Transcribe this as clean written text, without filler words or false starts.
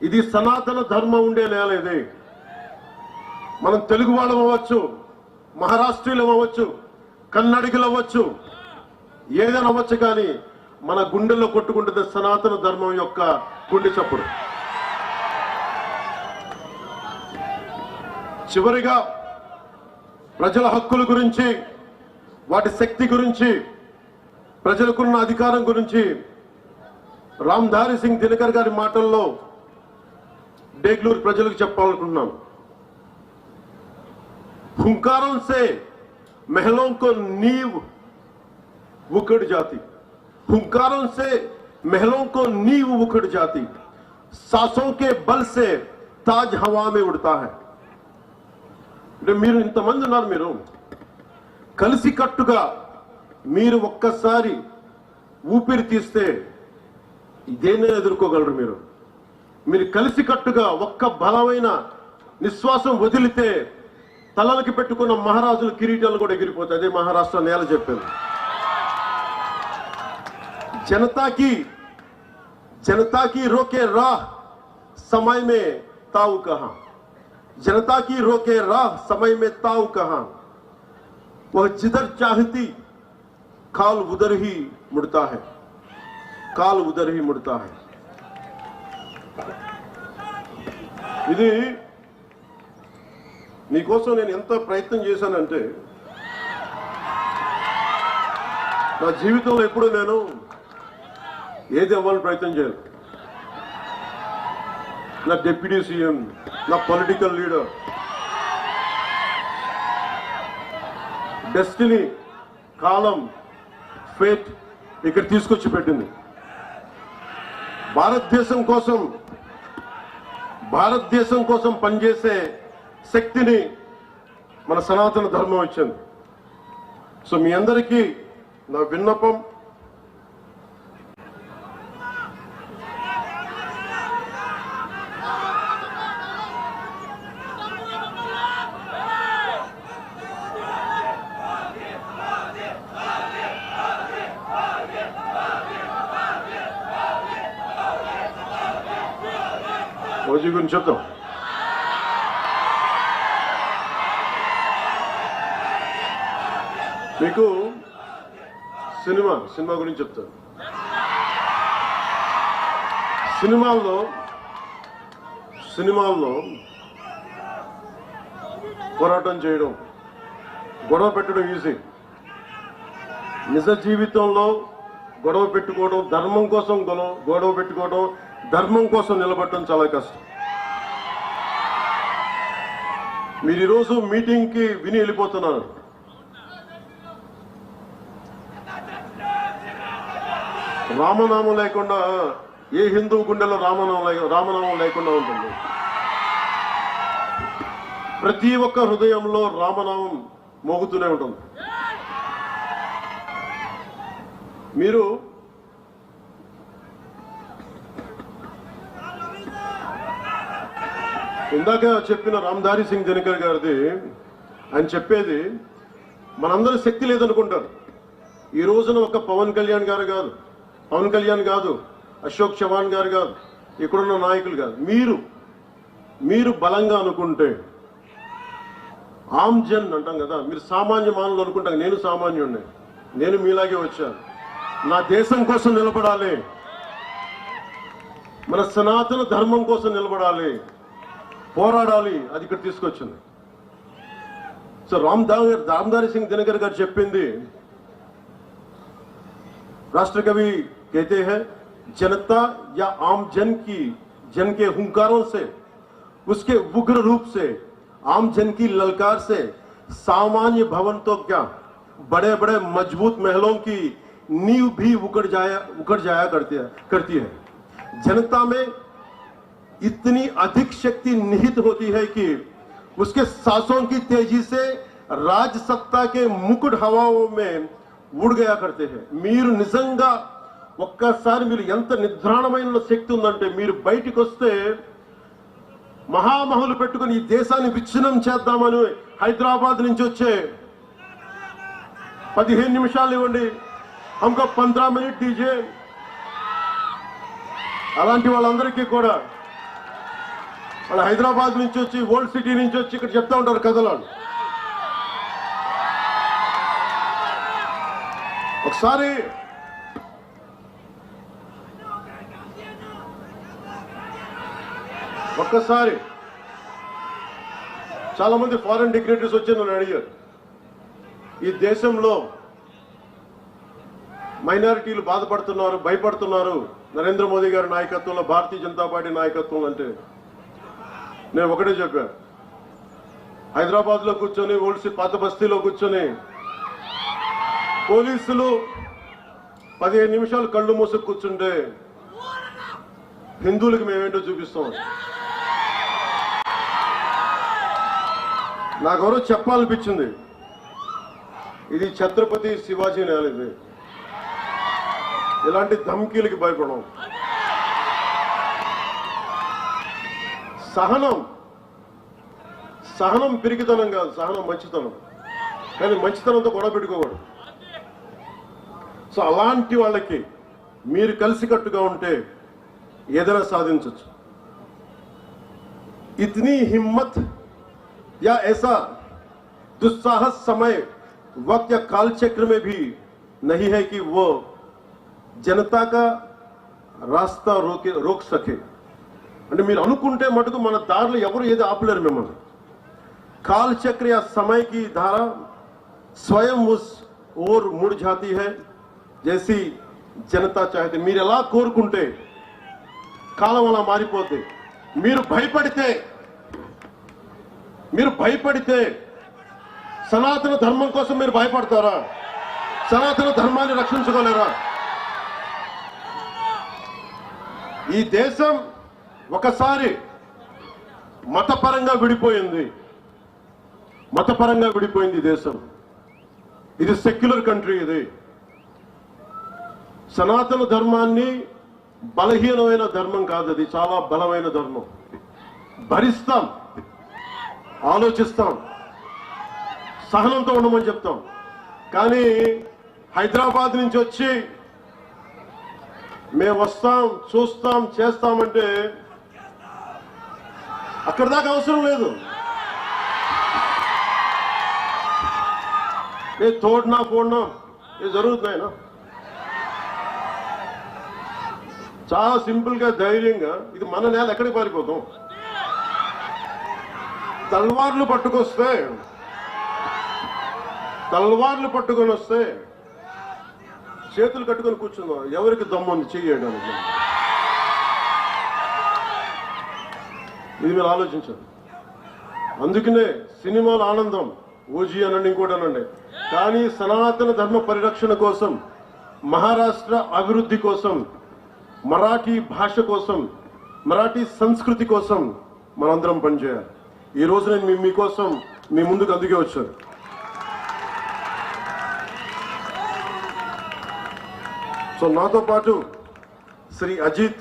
ఇది సనాతన ధర్మం ఉండే నేల ఇది. మనం తెలుగు వాళ్ళం అవ్వచ్చు, మహారాష్ట్రీయులం అవ్వచ్చు, కన్నడిగులు అవ్వచ్చు, ఏదైనా అవ్వచ్చు, కానీ మన గుండెల్లో కొట్టుకుంటుంది సనాతన ధర్మం యొక్క గుండె చప్పుడు. చివరిగా ప్రజల హక్కుల గురించి, వాటి శక్తి గురించి, ప్రజలకున్న అధికారం గురించి రామ్ధారి సింగ్ దినకర్ గారి మాటల్లో డేగ్లూరు ప్రజలకు చెప్పాలనుకుంటున్నాను. हुंकारों से महलों को नींव उखड़ जाती, हुंकारों से महलों को नींव उखड़ जाती, सांसों के बल से ताज हवा में उड़ता है. మీరు ఇంతమంది ఉన్నారు, మీరు కలిసి కట్టుగా మీరు ఒక్కసారి ఊపిరి తీస్తే ఇదేనే ఎదుర్కోగలరు. మీరు కలిసి కట్టుగా ఒక్క బలమైన నిశ్వాసం వదిలితే తలలకి పెట్టుకున్న మహారాజుల కిరీటాలు కూడా ఎగిరిపోతాయి. అదే మహారాష్ట్ర నేల చెప్పింది. जनता की रोके राह समय में ताऊ कहां, जनता की रोके राह समय में ताऊ कहां, वह जिधर चाहती काल उधर ही मुड़ता है, काल उधर ही मुड़ता है. ఇది నీకోసం నేను ఎంత ప్రయత్నం చేశానంటే, నా జీవితంలో ఎప్పుడు నేను ఏది అవ్వాలని ప్రయత్నం చేయను. నా డిప్యూటీ సీఎం, నా పొలిటికల్ లీడర్, డెస్టినీ, కాలం, ఫేట్ ఇక్కడ తీసుకొచ్చి పెట్టింది. భారతదేశం కోసం పనిచేసే శక్తిని మన సనాతన ధర్మం ఇచ్చింది. సో మీ అందరికీ నా విన్నపం, రోజు గురించి చెప్తాం. మీకు సినిమా గురించి చెప్తాను. సినిమాల్లో పోరాటం చేయడం, గొడవ పెట్టడం ఈజీ. నిజ జీవితంలో గొడవ పెట్టుకోవడం, ధర్మం కోసం గొడవ పెట్టుకోవడం, ధర్మం కోసం నిలబడటం చాలా కష్టం. మీరు ఈరోజు మీటింగ్కి విని వెళ్ళిపోతున్నారు. రామనామం లేకుండా ఏ హిందూ గుండెలో రామనామం లేకుండా ఉంటుంది. ప్రతి ఒక్క హృదయంలో రామనామం మోగుతూనే ఉంటుంది. మీరు ఇందాక చెప్పిన రామ్ధారి సింగ్ దినకర్ గారిది, ఆయన చెప్పేది మనందరి శక్తి లేదనుకుంటారు. ఈ రోజున ఒక పవన్ కళ్యాణ్ కాదు, అశోక్ చవాన్ గారు కాదు, ఇక్కడున్న నాయకులు కాదు, మీరు బలంగా అనుకుంటే, ఆమ్ జన్ అంటాం కదా, మీరు సామాన్య మానవులు అనుకుంటాం. నేను సామాన్యుడిని, నేను మీలాగే వచ్చాను. నా దేశం కోసం నిలబడాలి, మన సనాతన ధర్మం కోసం నిలబడాలి, పోరాడాలి. అది ఇక్కడ తీసుకొచ్చింది. సో రామ్ధారి సింగ్ దినకర్ గారు చెప్పింది, राष्ट्रकवि कहते हैं, जनता या आम जन के हुंकारों से, उसके उग्र रूप से, आम जन की ललकार से सामान्य भवन तो क्या, बड़े बड़े मजबूत महलों की नींव भी उखड़ जाया करती है. जनता में इतनी अधिक शक्ति निहित होती है कि उसके सांसों की तेजी से राज सत्ता के मुकुट हवाओं में ఊడిగయా కడితే. మీరు నిజంగా ఒక్కసారి మీరు ఎంత నిద్రాణమైన శక్తి ఉందంటే, మీరు బయటికి వస్తే మహామహులు పెట్టుకుని ఈ దేశాన్ని విచ్ఛిన్నం చేద్దామని హైదరాబాద్ నుంచి వచ్చే 15 నిమిషాలు ఇవ్వండి, హమ్కో 15 మినిట్ దీజియే, అలాంటి వాళ్ళందరికీ కూడా వాళ్ళు హైదరాబాద్ నుంచి వచ్చి ఓల్డ్ సిటీ నుంచి వచ్చి ఇక్కడ చెప్తా ఉంటారు కథలు. ఒకసారి ఒక్కసారి చాలా మంది ఫారెన్ డిగ్నిటరీస్ వచ్చి నన్ను అడిగారు, ఈ దేశంలో మైనారిటీలు బాధపడుతున్నారు, భయపడుతున్నారు నరేంద్ర మోదీ గారి నాయకత్వంలో, భారతీయ జనతా పార్టీ నాయకత్వంలో అంటే నేను ఒకటే చెప్పాను, హైదరాబాద్ లో కూర్చొని ఓల్డ్ పాత బస్తీలో కూర్చొని పోలీసులు 15 నిమిషాలు కళ్ళు మూసుకు కూర్చుంటే హిందువులకు మేమేంటో చూపిస్తాం. నాకెవరో చెప్పాలనిపించింది, ఇది ఛత్రపతి శివాజీ నేల, ఇది ఇలాంటి ధమ్కీలకి భయపడం. సహనం పిరికితనం కాదు, సహనం మంచితనం. కానీ మంచితనంతో గొడవ పెట్టుకోకూడదు. సో అలాంటి వాళ్ళకి మీరు కలిసికట్టుగా ఉంటే ఏదైనా సాధించవచ్చు. ఇతనీ హిమ్మత్ या ऐसा दुस्साहस समय वक्त या काल चक्र में भी नहीं है कि वो जनता का रास्ता रोक सके. అంటే మీరు అనుకుంటే మటుకు మన దారిలో ఎవరు ఏది ఆపలేరు మిమ్మల్ని. काल चक्र या समय की धारा स्वयं उस ओर मुड़ जाती है जैसी जनता चाहते. మీరు ఎలా కోరుకుంటే కాలం అలా మారిపోతే. మీరు భయపడితే సనాతన ధర్మం కోసం మీరు భయపడతారా? సనాతన ధర్మాన్ని రక్షించుకోలేరా? ఈ దేశం ఒకసారి మతపరంగా విడిపోయింది. దేశం ఇది సెక్యులర్ కంట్రీ. ఇది సనాతన ధర్మాన్ని బలహీనమైన ధర్మం కాదు, అది చాలా బలమైన ధర్మం. భరిస్తాం, ఆలోచిస్తాం, సహనంతో ఉండమని చెప్తాం. కానీ హైదరాబాద్ నుంచి వచ్చి మేము వస్తాం, చూస్తాం, చేస్తామంటే అక్కడ దాకా అవసరం లేదు. తోడనా పోడనా ఇది జరుగుతున్నాయినా. చాలా సింపుల్ గా ధైర్యంగా ఇది మన నేల, ఎక్కడికి పారిపోతాం? తల్వార్లు పట్టుకొని వస్తే చేతులు కట్టుకొని కూర్చుందాం. ఎవరికి దమ్ముంది చెయ్యడానికి? ఇది మీరు ఆలోచించారు. అందుకనే సినిమాల ఆనందం, ఓజీ అనండి, ఇంకోటి అనండి, కానీ సనాతన ధర్మ పరిరక్షణ కోసం, మహారాష్ట్ర అభివృద్ధి కోసం, మరాఠీ భాష కోసం, మరాఠీ సంస్కృతి కోసం మనందరం పనిచేయాలి. ఈ రోజు నేను మీకోసం మీ ముందుకు అందుకే వచ్చాను. సో నాతో పాటు శ్రీ అజిత్